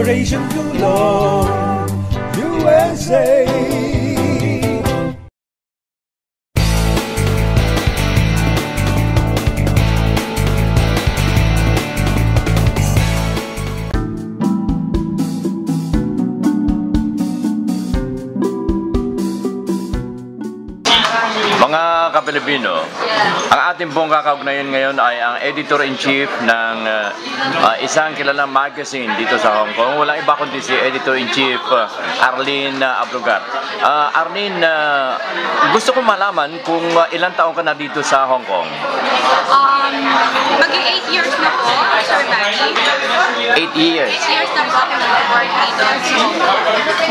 Operation Tulong USA. Mga ka-Pilipino, ang ating pong kakaugnayan ngayon ay ang Editor-in-Chief ng isang kilalang magazine dito sa Hong Kong. Walang iba kundi si Editor-in-Chief Arlene Abrugat. Arlene, gusto ko malaman kung ilang taon ka na dito sa Hong Kong? Mag-8 years na po, Sir Manny. 8 years? 8 years na po ako nag-work dito.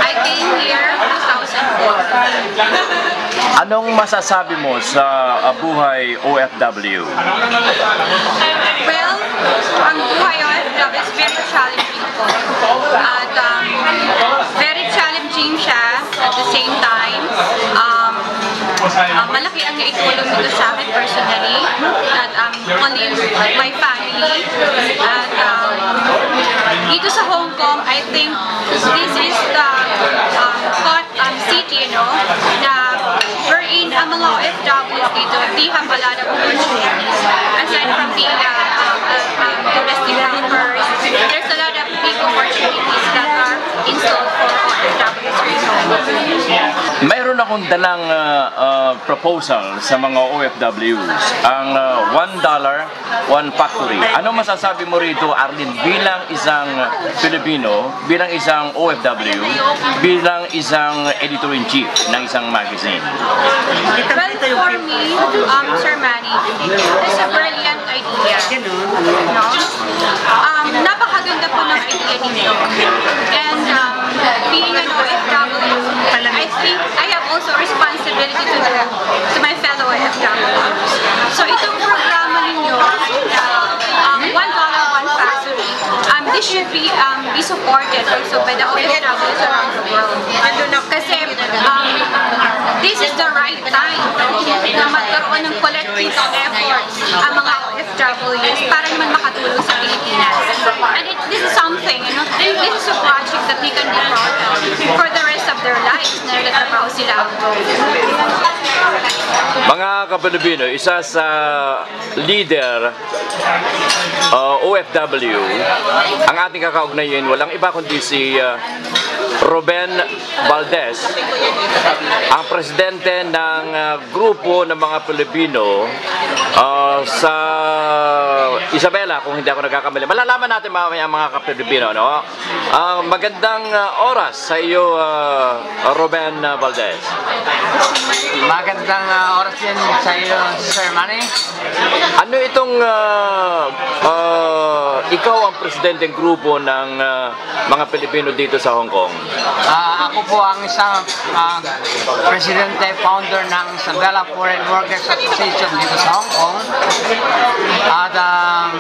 I came here 2004. Anong masasabi mo sa buhay OFW? Well, ang buhay OFW is very challenging po. At very challenging siya at the same time. Malaki ang naitulong dito sa akin personally at only my family. At dito sa Hong Kong, I think this is the city, you know, na wherein ang mga OFWs dito, they have a lot of opportunities. Aside from being domestic helpers, there's a lot of big opportunities that are in store for OFWs right now. Mayroon akong dalang proposal sa mga OFWs, ang $1, one factory. Ano masasabi mo rito, Arlene, bilang isang Pilipino, bilang isang OFW, bilang isang editor-in-chief ng isang magazine? Well, for me, Sir Manny, it's a brilliant idea. No? Napakaganda po ng idea ninyo. And being an OFW, I think I have also responsibility to my fellow OFWs. So itong programa ninyo, $1, one factory, this should be supported also by the OFWs around the world. Kasi this is the right time na magkaroon ng collective efforts ang mga OFWs para naman makatulong sa Pilipinas. And this is something, you know, this is a project that they can be proud of for the rest of their lives na nagtatrabaho sila. Mga ka-Pilipino, isa sa leader OFW, ang ating kakaugnayin, walang iba kundi si Ruben Valdez, ang presidente ng grupo ng mga Pilipino sa Isabela, kung hindi ako nagkakamali. Malalaman natin mamaya mga ka-Pilipino, no? Magandang oras sa iyo, Ruben Valdez. Magandang oras din sa iyo, Sir Manny. Ano itong ikaw ang presidenteng grupo ng mga Pilipino dito sa Hong Kong? Ako po ang isang presidente, founder ng Isabela Foreign Workers Association dito sa Hong Kong. At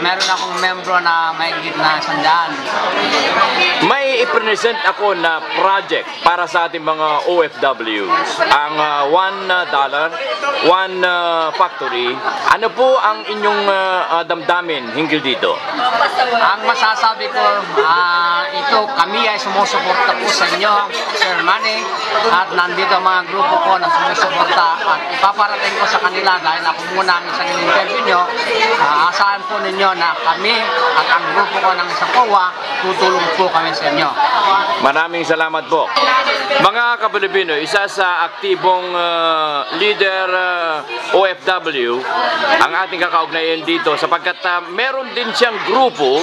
meron akong membro na mahigit na 100. May i-present ako na project para sa ating mga OFWs. Ang $1, one factory. Ano po ang inyong damdamin hinggil dito? Ang masasabi ko, ito kami ay sumusuporta po sa inyo, Sir Manny, at nandito ang mga grupo ko na sumusuporta at ipaparating ko sa kanila dahil ako muna ang isang interview nyo. Asahan po ninyo na kami at ang grupo ko ng Sakowa, tutulong po kami sa inyo. Maraming salamat po. Mga ka-Pilipino, isa sa aktibong leader OFW ang ating kakaugnayan dito sapagkat meron din siyang grupo,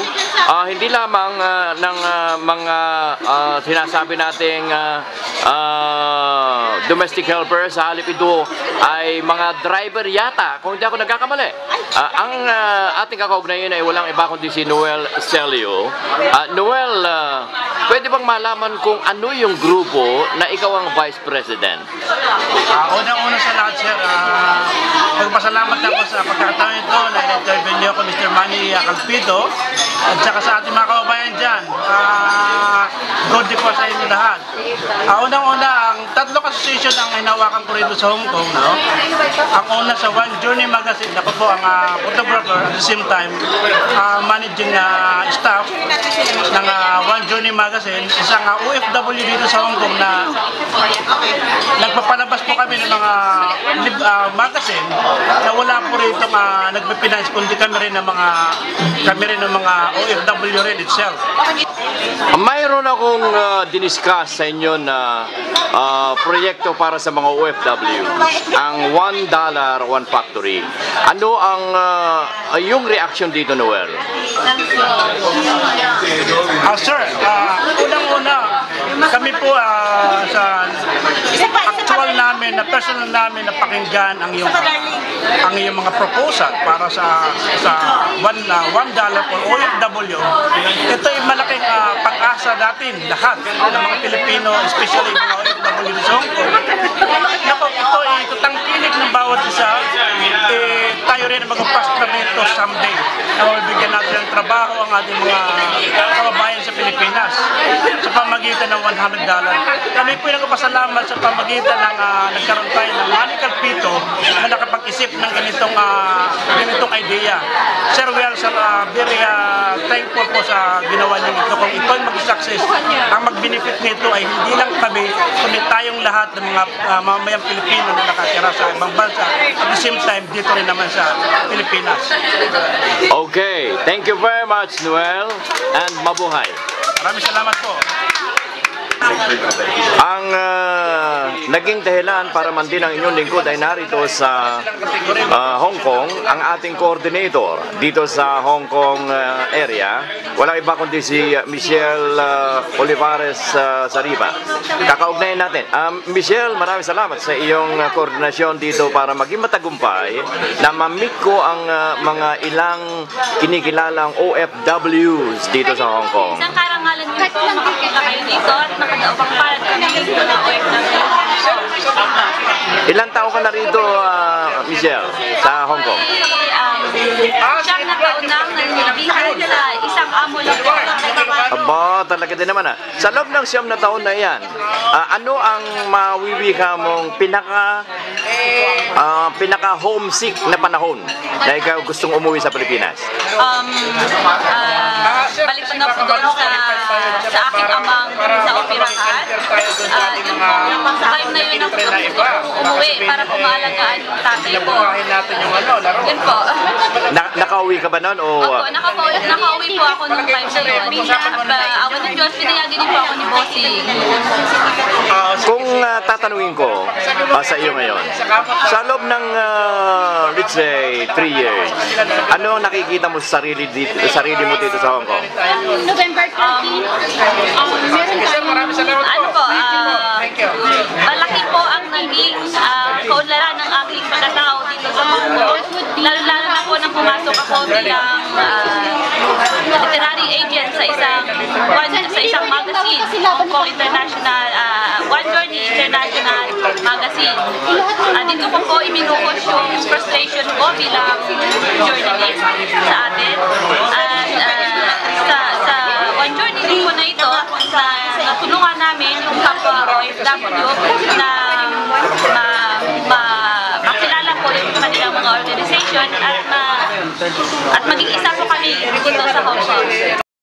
hindi lamang ng mga sinasabi nating domestic helpers, sa halip ito ay mga driver yata, kung hindi ako nagkakamali. Ang ating kakaugnayan ay walang iba kundi si Noel Celio. Noel, pwede bang malaman kung ano yung grupo na ikaw ang Vice President? Unang-una sa lahat, sir, magpasalamat ako sa pagkakataon ito na in-interview niyo ako, Mr. Manny Calpido, at saka sa ating mga kababayan dyan. Good day po sa inyo lahat. Unang-una, ang tatlo association ang hinawakan ko rito sa Hong Kong, no? Ang una sa One Journey Magazine, ako po ang photographer at the same time managing staff ng One Journey Magazine, isang OFW dito sa Hong Kong na nagpapalabas po kami ng mga magazine na wala po rito nagpipinance, kundi kami rin ng mga OFW rin itself. Mayroon akong diniscuss sa inyo na proyekto para sa mga OFW, ang $1 One Factory. Ano ang yung reaction dito, Noel? Sir, unang-una, kami po sa actual namin, na personal namin na pakinggan ang iyong mga proposal para sa $1 for OFW. Ito ay malaking pag-asa natin lahat ng mga Pilipino, especially mga OFW sa Hong Kong. Ito ay tutangkilik ng bawat isa. Tayo rin ang magpastamento someday na mabibigyan natin ng trabaho ang ating mga kababayan sa Pilipinas sa pamagitan ng $100. Kami po nagpapasalamat sa pamagitan ng nagkaroon tayo ng Manny Calpito na nakapag-isip ng ganitong idea. Sir, we are very thankful po sa ginawa niyo ito. Kung ito ay mag-success, ang mag-benefit nito ay hindi lang kami, kundi tayong lahat ng mga mamamayang Pilipino na nakatira sa ibang bansa. At the same time, dito rin naman sa Pilipinas. Okay, thank you very much, Noel, and mabuhay. Maraming salamat po. Ang naging dahilan para man din ang inyong lingkod ay narito sa Hong Kong, ang ating coordinator dito sa Hong Kong area. Walang iba kundi si Michelle Olivares Sariba. Kakaugnayan natin. Michelle, maraming salamat sa iyong koordinasyon dito para maging matagumpay na ma-meet ko ang mga ilang kinikilalang OFWs dito sa Hong Kong. Isang karangalan nyo po, makakita kayo dito at nakadaupang palad kami dito ng OFW. Ilang taon ka na rito, Michelle, sa Hong Kong? Siyam na taon nang nanilihan sa isang amo lang po. Aba, talaga din naman. Sa loob ng 9 na taon na yan, ano ang mawiwika mong pinaka-homesick na panahon na ikaw gustong umuwi sa Pilipinas? Balik ko na po doon sa aking amang sa operahan. Yun po, sa time na yun ako umuwi para pumaalagaan yung tatay ko. Yun po. Nakauwi ka ba noon? Opo, nakauwi po ako nung time na yun. Awan ng Diyos, pinayagan din po ako ni Bossing. Kung tatanungin ko sa iyo ngayon, sa loob ng let's say 3 years, ano nakikita mo sa sarili mo dito sa Hong Kong? November 13, meron tayong, ano po, malaki po ang naging kaunlaran ng aking pagkatao dito sa Hong Kong. Lalo na po nang pumasok ako bilang literary agent sa isang magazine, Hong Kong International, One Journey International Magazine. Dito ko po iminukos yung frustration ko bilang journalist sa atin. At sa One Journey din po na ito, na tulungan namin yung kapwa OFW na makilala po yung kanilang mga organization at maging isa po kami dito sa Hong Kong.